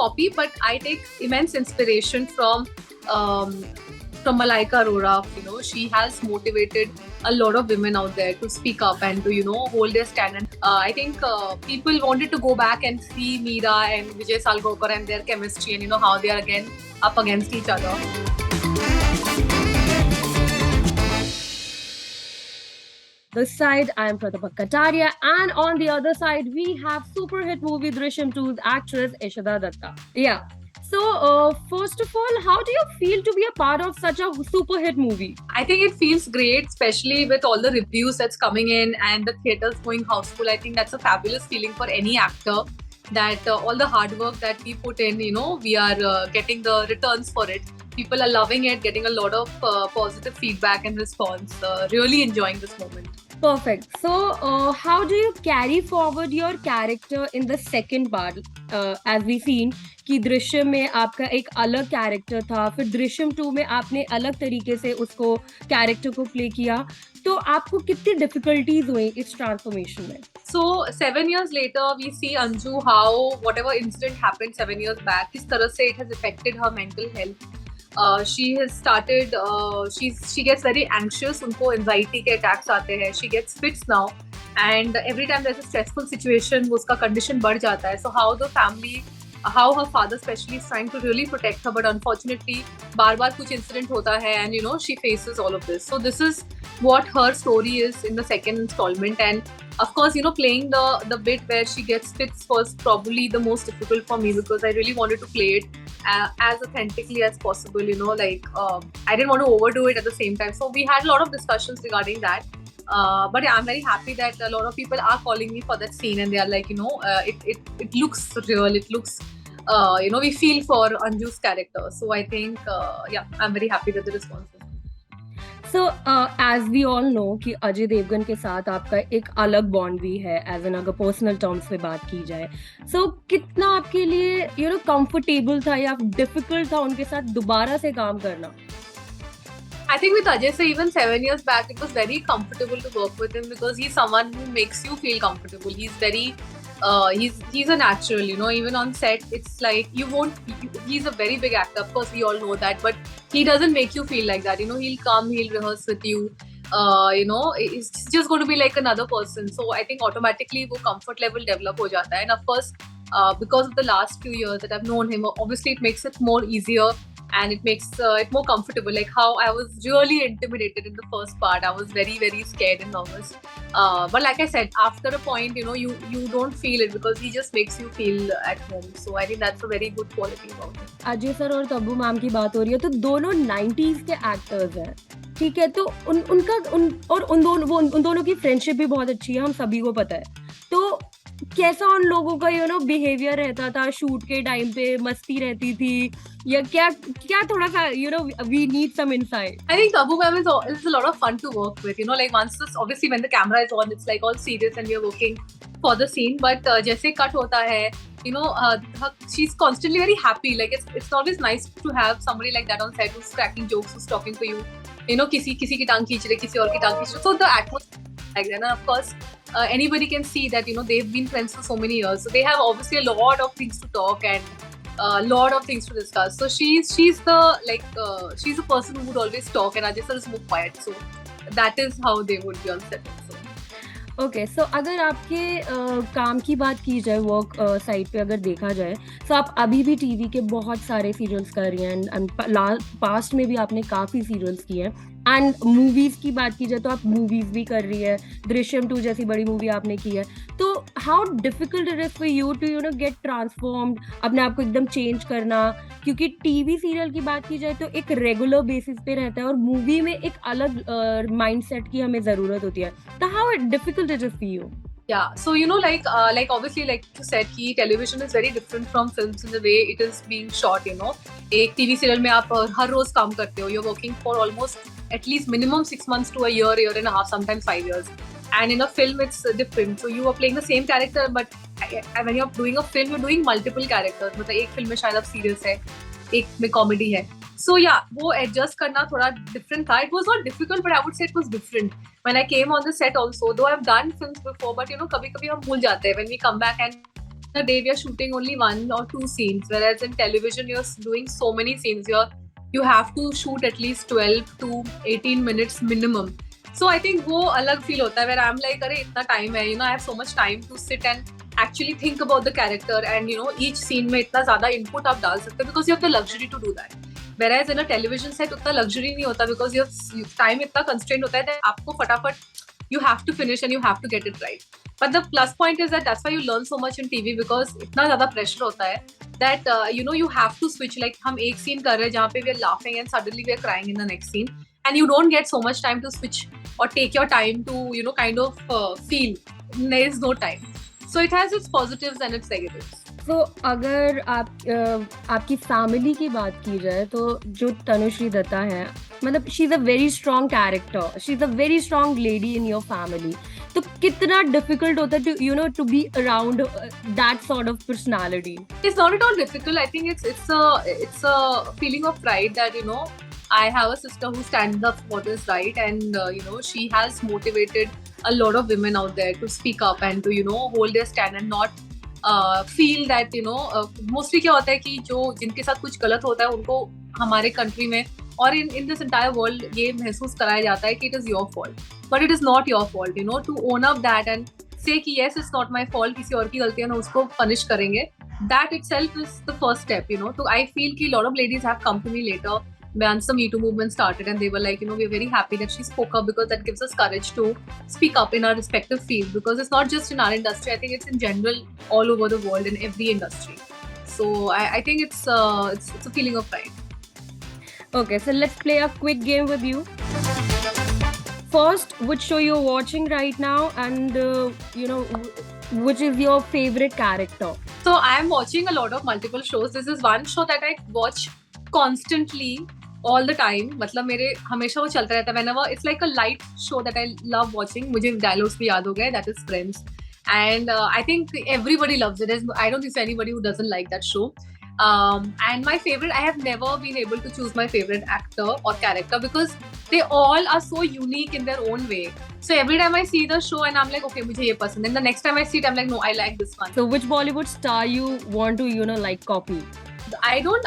copy, but I take immense inspiration from Malaika Arora. She has motivated a lot of women out there to speak up and to hold their stand. And I think people wanted to go back and see Meera and Vijay Salgaonkar and their chemistry, and how they are again up against each other. This side, I am Pratibha Kataria, and on the other side, we have super hit movie Drishyam 2's actress Ishita Dutta. Yeah. So, first of all, how do you feel to be a part of such a super hit movie? I think it feels great, especially with all the reviews that's coming in and the theaters going houseful. I think that's a fabulous feeling for any actor, that all the hard work that we put in, we are getting the returns for it. People are loving it, getting a lot of positive feedback and response. Really enjoying this moment. Perfect. So, how do you carry forward your character in the second part? As we seen कि दृश्यम में आपका एक अलग character था, फिर दृश्यम 2 में आपने अलग तरीके से उसको कैरेक्टर को प्ले किया, तो आपको कितनी डिफिकल्टीज हुई इस ट्रांसफॉर्मेशन में? So 7 years later, we see Anju how whatever incident happened 7 years back, किस तरह से it has affected her mental health. She has started, she gets very anxious, उनको anxiety के attacks आते हैं, she gets fits now, and every time there's a stressful situation, वो उसका condition बढ़ जाता है. So how the family, how her father especially is trying to really protect her, but unfortunately बार-बार कुछ incident होता है, and she faces all of this. So this is what her story is in the second installment, and of course playing the bit where she gets fits was probably the most difficult for me, because I really wanted to play it as authentically as possible. I didn't want to overdo it at the same time, so we had a lot of discussions regarding that. But yeah, I'm very happy that a lot of people are calling me for that scene, and they are like, it looks real, it looks we feel for Anju's character. So I think I'm very happy with the response. So, as we all know कि अजय देवगन के साथ आपका एक अलग bond भी है, as an अगर personal terms पे बात की जाए, सो कितना आपके लिए कंफर्टेबल था या डिफिकल्ट था उनके साथ दोबारा से काम करना? I think with Ajay sir, even 7 years back, it was very comfortable to work with him, because he's someone who makes you feel comfortable. He's very he's a natural, even on set, it's like he's a very big actor, of course we all know that, but he doesn't make you feel like that. He'll come, he'll rehearse with you, it's just going to be like another person. So I think automatically wo comfort level develop ho jata hai, and of course because of the last few years that I've known him, obviously it makes it more easier, and it makes it more comfortable. Like how I was really intimidated in the first part, I was very, very scared and nervous, but like I said, after a point, you don't feel it, because he just makes you feel at home. So I think that's a very good quality about it. Ajay sir और Tabu ma'am की बात हो रही है, तो दोनों 90s के actors हैं, ठीक है, तो उन दोनों की फ्रेंडशिप भी बहुत अच्छी है, हम सभी को पता है. तो कैसा उन लोगों का बिहेवियर रहता था शूट के टाइम पे? मस्ती रहती थी या क्या थोड़ा सा we need some insight. I think Tabu ma'am is a lot of fun to work with. Like once obviously when the camera is on, it's like all serious and we are working for the scene. But जैसे cut होता है, she's constantly very happy. Like it's always nice to have somebody like that on set who's cracking jokes, who's talking to you. किसी की टांग खींच रहे, किसी और की टांग खींच रहे. So the atmosphere like that, and of course anybody can see that they've been friends for so many years, so they have obviously a lot of things to talk and a lot of things to discuss. So she's the person who would always talk, and Ajay sir is more quiet, so that is how they would be on set. Okay, so अगर आपके काम की बात की जाए, work side पे अगर देखा जाए, तो आप अभी भी टीवी के बहुत सारे सीरियल्स कर रही हैं, एंड पास्ट में भी आपने काफ़ी सीरियल्स किए हैं, एंड मूवीज़ की बात की जाए तो आप मूवीज़ भी कर रही है, दृश्यम 2 जैसी बड़ी मूवी आपने की है. तो how difficult it is for you to get transformed, अपने आप को एकदम चेंज करना, क्योंकि टीवी सीरियल की बात की जाए तो एक रेगुलर बेसिस पे रहता है, और मूवी में एक अलग माइंडसेट की हमें ज़रूरत होती है. तो how difficult it is for you? Yeah, so like obviously, like you said, कि television is very different from films in the way it is being shot. एक TV serial में आप हर रोज काम करते हो, you're working for almost at least minimum 6 months to a year and a half, sometimes 5 years. And in a film, it's different. So you are playing the same character, but when you're doing a film, you're doing multiple characters. मतलब एक film में शायद आप serious है, एक में comedy है. So yeah, वो adjust करना थोड़ा different था. It was not difficult, but I would say it was different. When I came on the set also, though I've done films before, but कभी-कभी हम भूल जाते हैं when we come back and a day we are shooting only 1 or 2 scenes, whereas in television you're doing so many scenes. You have to shoot at least 12 to 18 minutes minimum. So I think वो अलग feel होता है where I'm like अरे इतना time है, I have so much time to sit and actually think about the character, and each scene में इतना ज़्यादा input आप डाल सकते हो because you have the luxury to do that. Whereas in a television set उतना luxury नहीं होता because your time इतना constrained होता है that आपको फटाफट you have to finish and you have to get it right. But the plus point is that that's why you learn so much in TV because इतना ज़्यादा pressure होता है that you have to switch. Like हम एक scene कर रहे हैं जहाँ पे we are laughing and suddenly we are crying in the next scene, and you don't get so much time to switch or take your time to kind of feel. There is no time. So it has its positives and its negatives. तो अगर आपकी family की बात की जाए तो जो तनुश्री दत्ता है, मतलब she is a very strong character, she is a very strong lady in your family, तो कितना डिफिकल्ट होता है to be around that sort of personality? It's not at all difficult. I think it's a feeling of pride that I have a sister who stands up for what is right, and she has motivated a lot of women out there to speak up and to hold their stand and not feel that mostly क्या होता है कि जो जिनके साथ कुछ गलत होता है उनको हमारे कंट्री में और इन दिस एंटायर वर्ल्ड ये महसूस कराया जाता है कि it is your fault, but it is not your fault. To own up that and say कि yes it's not my fault, किसी और की गलती है ना उसको पनिश करेंगे. That itself is the first step. तो आई फील कि lot of ladies have come to me later once the Me Too movement started, and they were like, we're very happy that she spoke up because that gives us courage to speak up in our respective field, because it's not just in our industry. I think it's in general all over the world in every industry. So I think it's a feeling of pride. Okay, so let's play a quick game with you. First, which show you're watching right now, and which is your favorite character? So I am watching a lot of multiple shows. This is one show that I watch constantly all the time. मतलब मेरे हमेशा वो चलता रहता है. whenever it's like a light show that I love watching. मुझे dialogues भी याद हो गए. That is Friends, and I think everybody loves it. I don't think anybody who doesn't like that show. And my favorite, I have never been able to choose my favorite actor or character because they all are so unique in their own way. So every time I see the show and I'm like, okay, मुझे ये पसंद. And the next time I see it, I'm like, no, I like this one. So which Bollywood star you want to like copy? I don't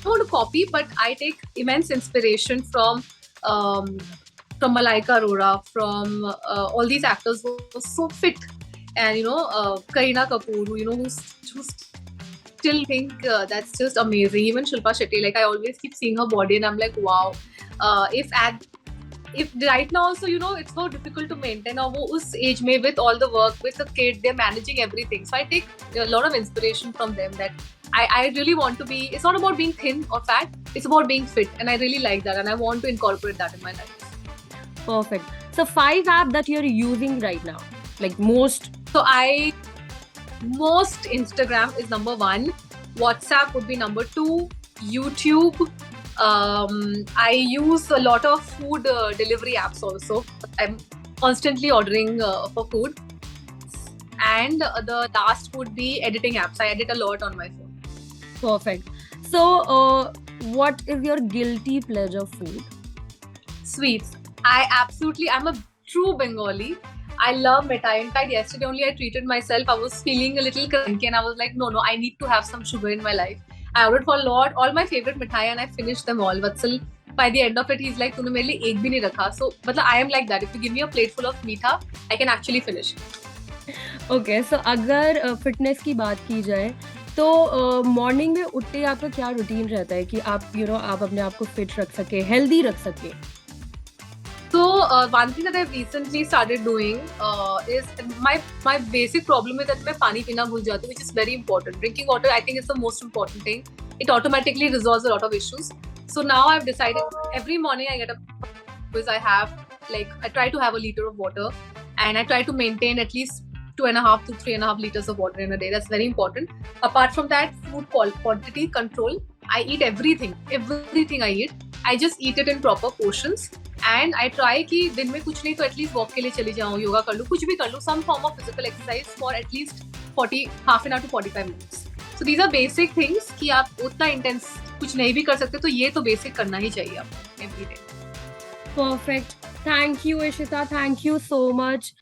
want to copy, but I take immense inspiration from Malaika Arora, from all these actors who are so fit, and Kareena Kapoor, who still think that's just amazing. Even Shilpa Shetty, like I always keep seeing her body and I'm like, wow. If right now also it's so difficult to maintain, or wo us age mein with all the work with the kid, they're managing everything. So I take a lot of inspiration from them that I really want to be. It's not about being thin or fat, it's about being fit, and I really like that and I want to incorporate that in my life. Perfect. So 5 apps that you're using right now, like most. So most Instagram is number 1, WhatsApp would be number 2, YouTube. I use a lot of food delivery apps also. I'm constantly ordering for food. And the last would be editing apps. I edit a lot on my phone. Perfect. So, what is your guilty pleasure food? Sweets. I'm a true Bengali. I love mithai. In fact, yesterday only I treated myself. I was feeling a little cranky and I was like, no, I need to have some sugar in my life. I ordered for all my favorite mithai and I finished them all. Vatsal, by the end of it, he's like, तूने मेरे लिए एक भी नहीं रखा. So, मतलब I am like that. If you give me a plate full of meetha, I can actually finish it. Okay, so अगर fitness की बात की जाए तो मॉर्निंग में उठते ही आपका क्या रूटीन रहता है कि आप आप अपने आप को फिट रख सके, हेल्दी रख सके? So one thing that I've recently started doing is my basic problem is that मैं पानी पीना भूल जाती हूँ, which is very important. Drinking water, I think, is the most important thing. It automatically resolves a lot of issues. So now I've decided every morning I get up because I try to have a liter of water, and I try to maintain at least 2.5 to 3.5 liters of water in a day. That's very important. Apart from that, food quantity control. I eat everything I eat. I just eat it in proper portions. And I try कि दिन में कुछ नहीं तो at least walk के लिए चली जाऊँ, योगा कर लूँ, कुछ भी कर लूँ, some form of physical exercise for at least half an hour to 45 minutes. So these are basic things कि आप उतना intense कुछ नहीं भी कर सकते, तो ये तो basic करना ही चाहिए आपको every day. Perfect. Thank you, Ishita. Thank you so much.